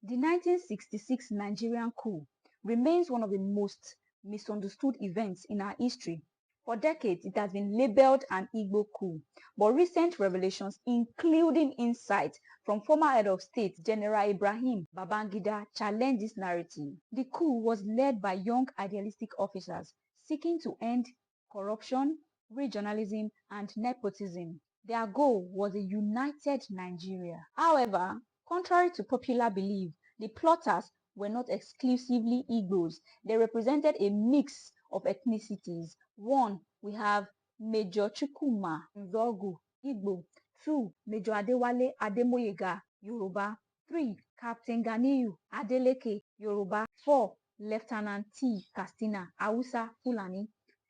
The 1966 Nigerian coup remains one of the most misunderstood events in our history. For decades, it has been labeled an Igbo coup, but recent revelations, including insight from former head of state General Ibrahim Babangida, challenge this narrative. The coup was led by young idealistic officers seeking to end corruption, regionalism, and nepotism. Their goal was a united Nigeria. However, contrary to popular belief, the plotters were not exclusively Igbos. They represented a mix of ethnicities. 1. We have Major Chukwuma Nzogu, Igbo. 2. Major Adewale Ademoyega, Yoruba. 3. Captain Ganiyu Adeleke, Yoruba. 4. Lieutenant T. Castina, Hausa, Fulani.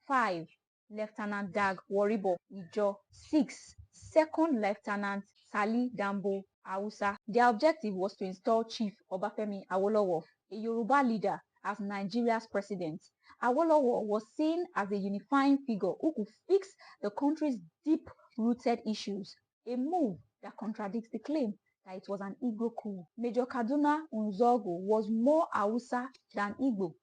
5. Lieutenant Dag Waribo, Ijo. 6. Second Lieutenant Sali Dambo, Hausa. Their objective was to install Chief Obafemi Awolowo, a Yoruba leader, as Nigeria's president. Awolowo was seen as a unifying figure who could fix the country's deep-rooted issues, a move that contradicts the claim that it was an Igbo coup. Major Kaduna Nzogu was more Hausa than Igbo.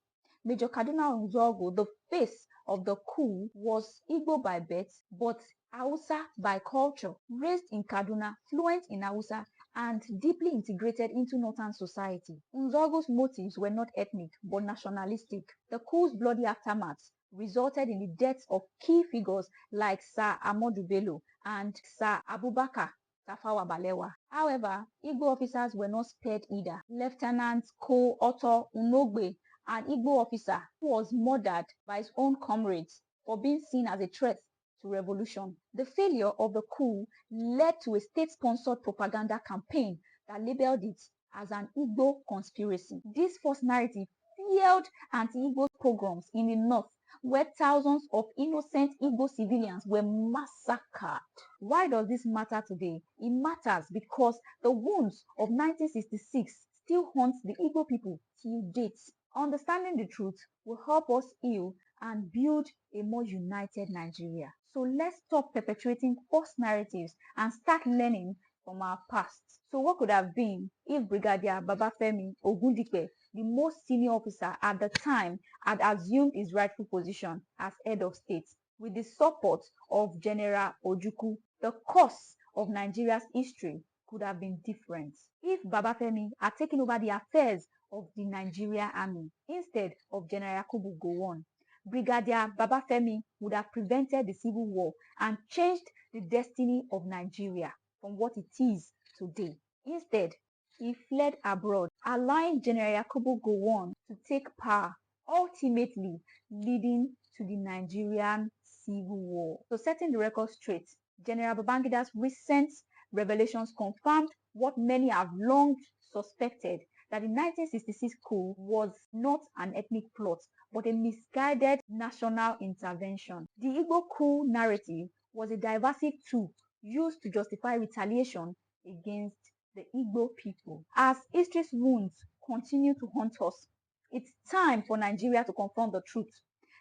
Major Kaduna Nzogu, the face of the coup, was Igbo by birth but Hausa by culture. Raised in Kaduna, fluent in Hausa, and deeply integrated into northern society, Nzogu's motives were not ethnic but nationalistic. The coup's bloody aftermath resulted in the deaths of key figures like Sir Ahmadu Bello and Sir Abubakar Tafawa Balewa. However, Igbo officers were not spared either. Lieutenant Ko Otto Unogbe, an Igbo officer who was murdered by his own comrades for being seen as a threat to revolution. The failure of the coup led to a state-sponsored propaganda campaign that labeled it as an Igbo conspiracy. This false narrative fueled anti-Igbo pogroms in the north, where thousands of innocent Igbo civilians were massacred. Why does this matter today? It matters because the wounds of 1966 still haunt the Igbo people till date. Understanding the truth will help us heal and build a more united Nigeria. So let's stop perpetuating false narratives and start learning from our past. So what could have been if Brigadier Babafemi Ogundipe, the most senior officer at the time, had assumed his rightful position as head of state with the support of General Ojukwu? The course of Nigeria's history could have been different if Babafemi had taken over the affairs of the Nigerian army instead of General Yakubu Gowon. Brigadier Babafemi would have prevented the civil war and changed the destiny of Nigeria from what it is today. Instead, he fled abroad, allowing General Yakubu Gowon to take power, ultimately leading to the Nigerian civil war. So setting the record straight, General Babangida's recent revelations confirmed what many have long suspected, that the 1966 coup was not an ethnic plot, but a misguided national intervention. The Igbo coup narrative was a divisive tool used to justify retaliation against the Igbo people. As history's wounds continue to haunt us, it's time for Nigeria to confront the truth.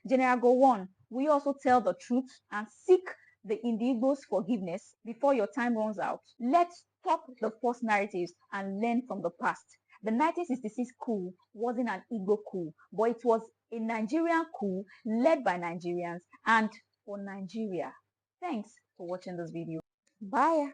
General Gowon, will you also tell the truth and seek the Igbos' forgiveness before your time runs out? Let's stop the false narratives and learn from the past. The 1966 coup wasn't an Igbo coup, but it was a Nigerian coup led by Nigerians and for Nigeria. Thanks for watching this video. Bye.